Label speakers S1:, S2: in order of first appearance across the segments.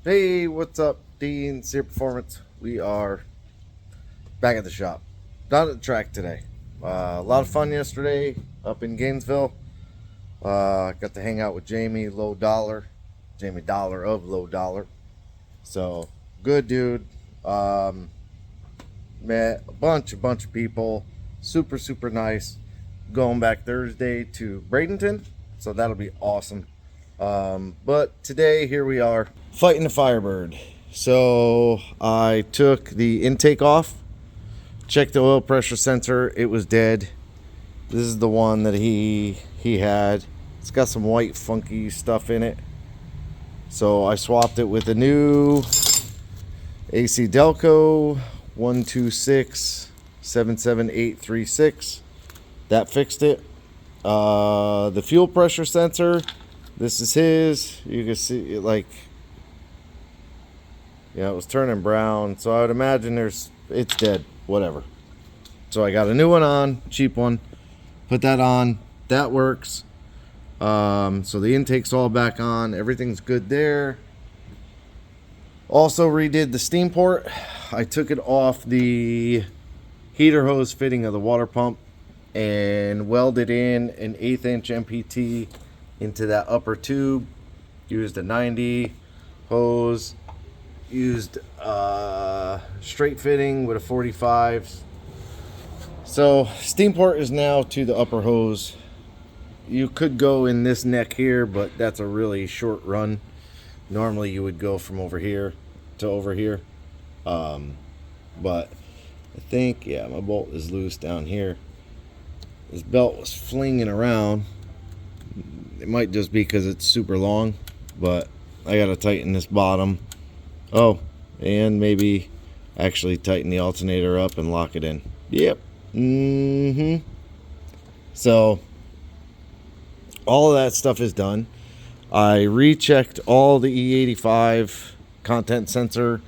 S1: Hey, what's up, Dean? Sear Performance. We are back at the shop. Not at the track today. A lot of fun yesterday up in Gainesville. Got to hang out with Jamie Low Dollar, Jamie Dollar of Low Dollar. So good dude. Met a bunch of people. Super nice. Going back Thursday to Bradenton, so that'll be awesome. But today, here we are fighting the Firebird. So I took the intake off, checked the oil pressure sensor. It was dead. This is the one that he had. It's got some white funky stuff in it. So I swapped it with a new AC Delco 12677836. That fixed it. The fuel pressure sensor, this is his. You can see it, like, it was turning brown. So I would imagine it's dead, whatever. So I got a new one on, cheap one. Put that on. That works. So the intake's all back on. Everything's good there. Also redid the steam port. I took it off the heater hose fitting of the water pump and welded in an 1/8 inch MPT into that upper tube. Used a 90 hose. Used straight fitting with a 45. So steam port is now to the upper hose. You could go in this neck here, but that's a really short run. Normally you would go from over here to over here. But I think, yeah, my bolt is loose down here. This belt was flinging around. It might just be because it's super long, but I gotta tighten this bottom. Oh, and maybe actually tighten the alternator up and lock it in. Yep. So all of that stuff is done. I rechecked all the E85 content sensor,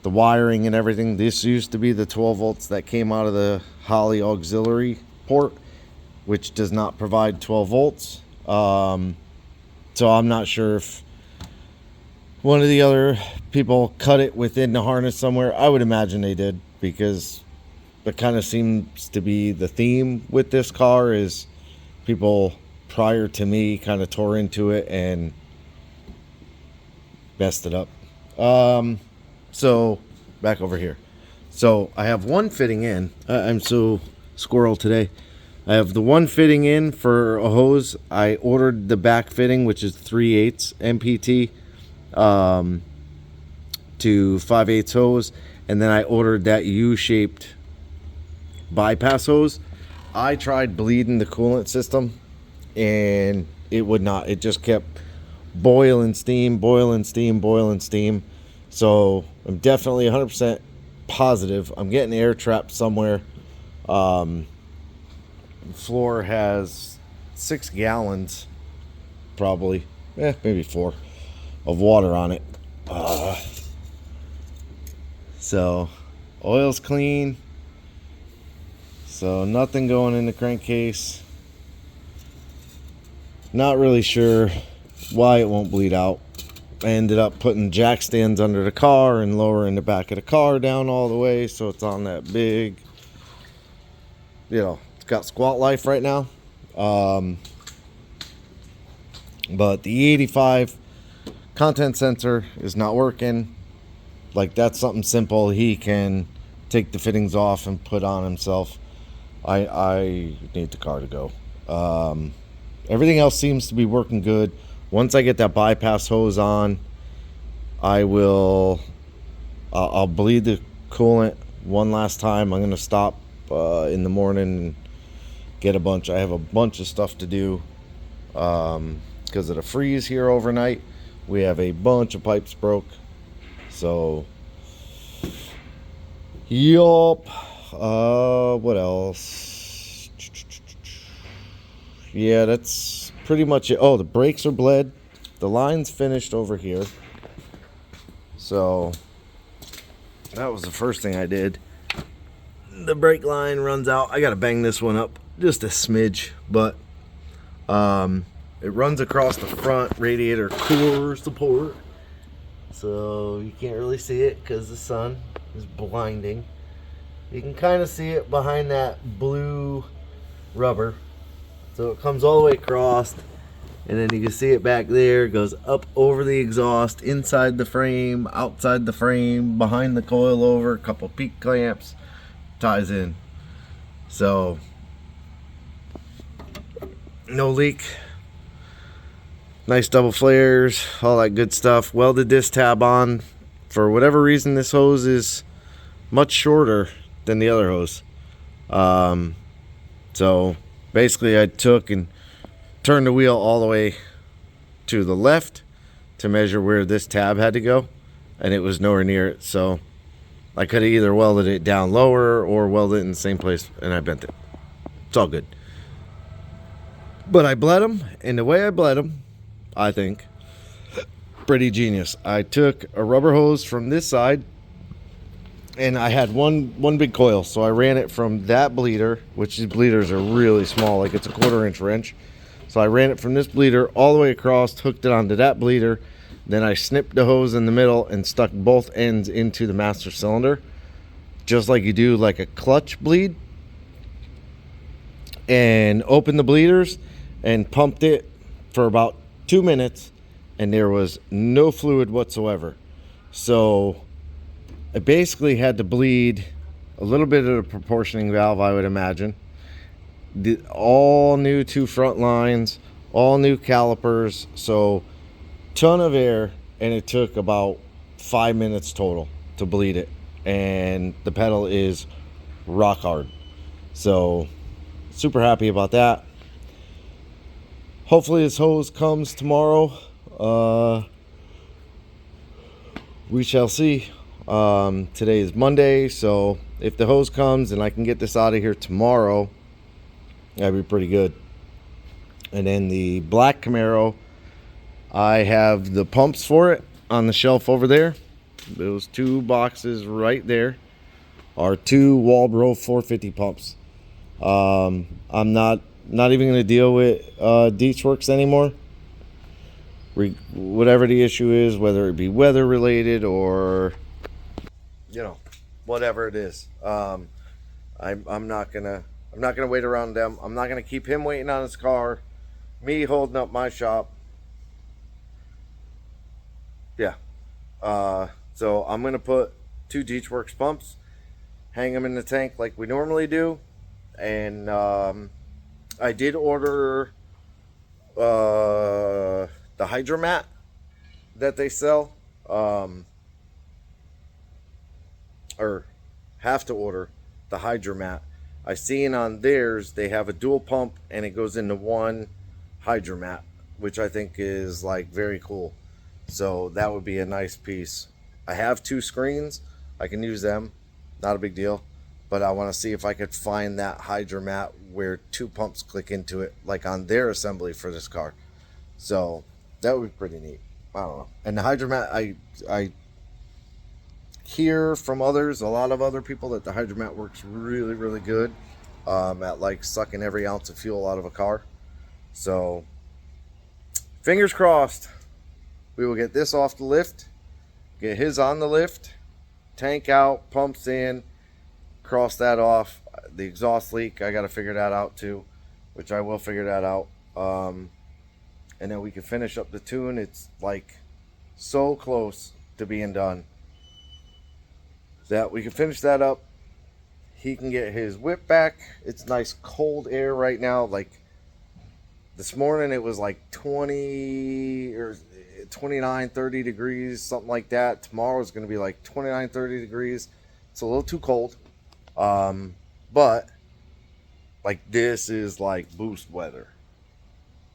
S1: the wiring and everything. This used to be the 12 volts that came out of the Holley auxiliary port, which does not provide 12 volts. So I'm not sure if one of the other people cut it within the harness somewhere. I would imagine they did, because that kind of seems to be the theme with this car, is people prior to me kind of tore into it and messed it up. So back over here. So I have one fitting in. I'm so squirrel today. I have the one fitting in for a hose. I ordered the back fitting, which is 3/8 MPT to 5/8 hose, and then I ordered that U-shaped bypass hose. I tried bleeding the coolant system, and it would not. It just kept boiling steam. So I'm definitely 100% positive I'm getting air trapped somewhere. Floor has 6 gallons, probably, maybe 4, of water on it. So oil's clean. So nothing going in the crankcase. Not really sure why it won't bleed out. I ended up putting jack stands under the car and lowering the back of the car down all the way, so it's on that big, it's got squat life right now. But the E85 content sensor is not working. Like, that's something simple he can take the fittings off and put on himself. I need the car to go. Everything else seems to be working good. Once I get that bypass hose on, I'll bleed the coolant one last time. I'm gonna stop in the morning and get I have a bunch of stuff to do because of the freeze here overnight. We have a bunch of pipes broke. So yup. What else? Yeah, that's pretty much it. Oh, the brakes are bled. The line's finished over here. So that was the first thing I did. The brake line runs out. I gotta bang this one up just a smidge, but it runs across the front radiator core support. So you can't really see it because the sun is blinding. You can kind of see it behind that blue rubber. So it comes all the way across, and then you can see it back there. It goes up over the exhaust, inside the frame, outside the frame, behind the coilover, a couple peak clamps, ties in. So no leak. Nice double flares, all that good stuff. Welded this tab on. For whatever reason, this hose is much shorter than the other hose. So basically I took and turned the wheel all the way to the left to measure where this tab had to go, and it was nowhere near it. So I could have either welded it down lower or welded it in the same place, and I bent it. It's all good. But I bled them, and the way I bled them, I think, pretty genius. I took a rubber hose from this side, and I had one big coil, so I ran it from that bleeder, which these bleeders are really small, like it's a 1/4 inch wrench. So I ran it from this bleeder all the way across, hooked it onto that bleeder. Then I snipped the hose in the middle and stuck both ends into the master cylinder, just like you do like a clutch bleed, and opened the bleeders and pumped it for about 2 minutes, and there was no fluid whatsoever. So I basically had to bleed a little bit of the proportioning valve, I would imagine. All new 2 front lines, all new calipers, so ton of air, and it took about 5 minutes total to bleed it, and the pedal is rock hard. So super happy about that. Hopefully this hose comes tomorrow. We shall see. Today is Monday, so if the hose comes and I can get this out of here tomorrow, that'd be pretty good. And then the black Camaro, I have the pumps for it on the shelf over there. Those 2 boxes right there are 2 Walbro 450 pumps. I'm not even going to deal with Deechworks anymore. Whatever the issue is, whether it be weather related or whatever it is, I'm not gonna wait around them. I'm not gonna keep him waiting on his car, me holding up my shop. Yeah. So I'm gonna put 2 Deechworks pumps, hang them in the tank like we normally do, and I did order the hydromat that they sell, or have to order the hydromat. I seen on theirs they have a dual pump and it goes into one hydromat, which I think is like very cool. So that would be a nice piece. I have 2 screens, I can use them, not a big deal. But I want to see if I could find that hydromat where 2 pumps click into it, like on their assembly for this car. So that would be pretty neat. I don't know. And the hydromat, I hear from others, a lot of other people, that the hydromat works really, really good at like sucking every ounce of fuel out of a car. So fingers crossed, we will get this off the lift, get his on the lift, tank out, pumps in, cross that off. The exhaust leak, I got to figure that out too, which I will figure that out. And then we can finish up the tune. It's like so close to being done that we can finish that up. He can get his whip back. It's nice cold air right now. Like this morning it was like 20 or 29, 30 degrees, something like that. Tomorrow is going to be like 29, 30 degrees. It's a little too cold. But like this is like boost weather.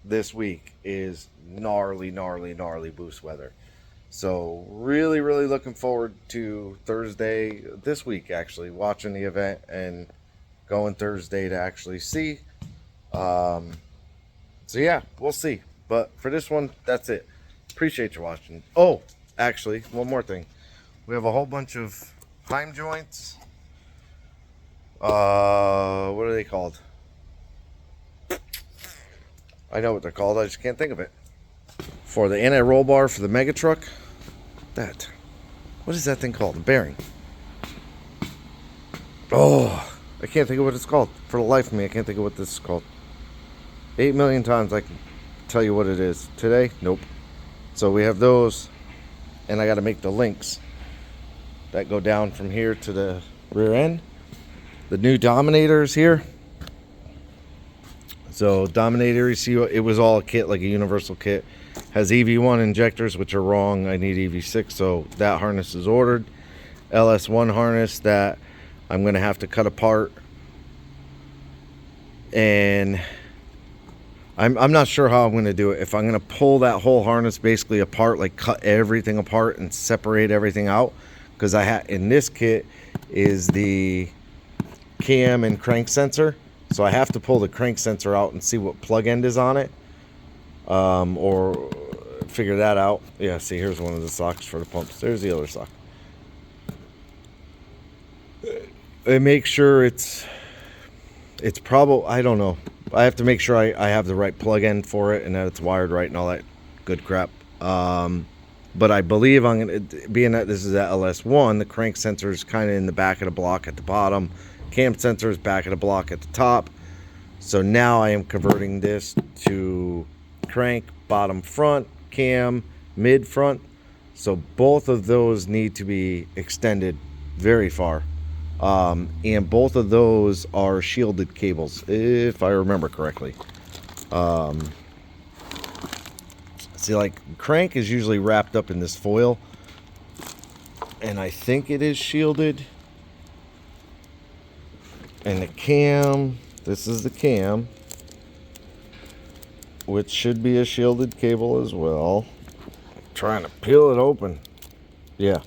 S1: This week is gnarly boost weather. So really, really looking forward to Thursday, this week actually, watching the event and going Thursday to actually see. So yeah, we'll see. But for this one, that's it. Appreciate you watching. Oh, actually, one more thing. We have a whole bunch of Heim joints. What are they called? I know what they're called. I just can't think of it. For the anti-roll bar for the Mega Truck. that. What is that thing called? A bearing. Oh, I can't think of what it's called. For the life of me, I can't think of what this is called. 8 million times I can tell you what it is. Today, nope. So we have those, and I got to make the links that go down from here to the rear end. The new Dominator is here. So Dominator, you see, it was all a kit, like a universal kit. Has EV1 injectors, which are wrong. I need EV6, so that harness is ordered. LS1 harness that I'm going to have to cut apart. And I'm not sure how I'm going to do it. If I'm going to pull that whole harness basically apart, like cut everything apart and separate everything out. Because in this kit is the cam and crank sensor. So I have to pull the crank sensor out and see what plug end is on it. Or figure that out. Yeah, see, here's one of the socks for the pumps. There's the other sock. And make sure it's probably, I don't know. I have to make sure I have the right plug end for it and that it's wired right and all that good crap. But I believe I'm going to, being that this is that LS1, the crank sensor is kind of in the back of the block at the bottom. Cam sensor is back of the block at the top. So now I am converting this to crank, bottom front, cam, mid front. So both of those need to be extended very far. And both of those are shielded cables, if I remember correctly. See, like, crank is usually wrapped up in this foil, and I think it is shielded. And the cam, this is the cam, which should be a shielded cable as well. I'm trying to peel it open. Yeah.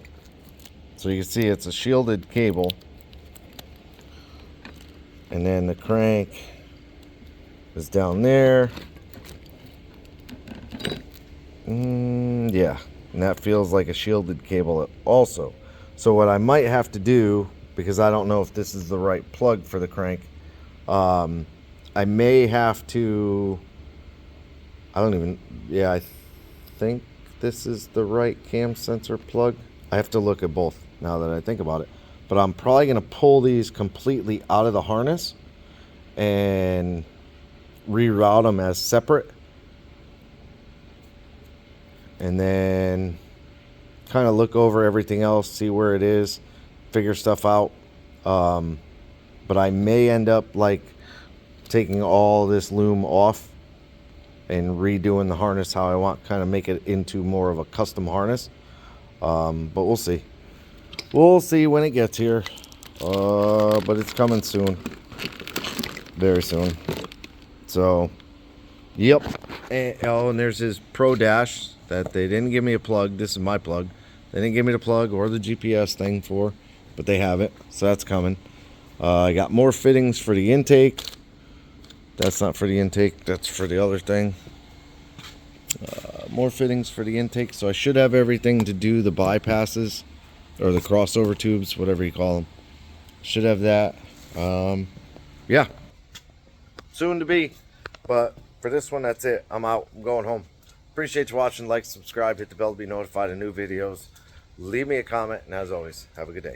S1: So you can see it's a shielded cable. And then the crank is down there. Yeah, and that feels like a shielded cable also. So what I might have to do, because I don't know if this is the right plug for the crank, I may have to, I think this is the right cam sensor plug. I have to look at both now that I think about it. But I'm probably going to pull these completely out of the harness and reroute them as separate. And then kind of look over everything else, see where it is, figure stuff out. But I may end up like taking all this loom off and redoing the harness how I want, kind of make it into more of a custom harness. But we'll see. We'll see when it gets here. But it's coming soon. Very soon. So, yep. And there's his Pro Dash that they didn't give me a plug. This is my plug. They didn't give me the plug or the GPS thing for, but they have it. So that's coming. I got more fittings for the intake. That's not for the intake. That's for the other thing. More fittings for the intake. So I should have everything to do the bypasses or the crossover tubes, whatever you call them. Should have that. Yeah. Soon to be. But for this one, that's it. I'm out. I'm going home. Appreciate you watching. Like, subscribe, hit the bell to be notified of new videos. Leave me a comment, and as always, have a good day.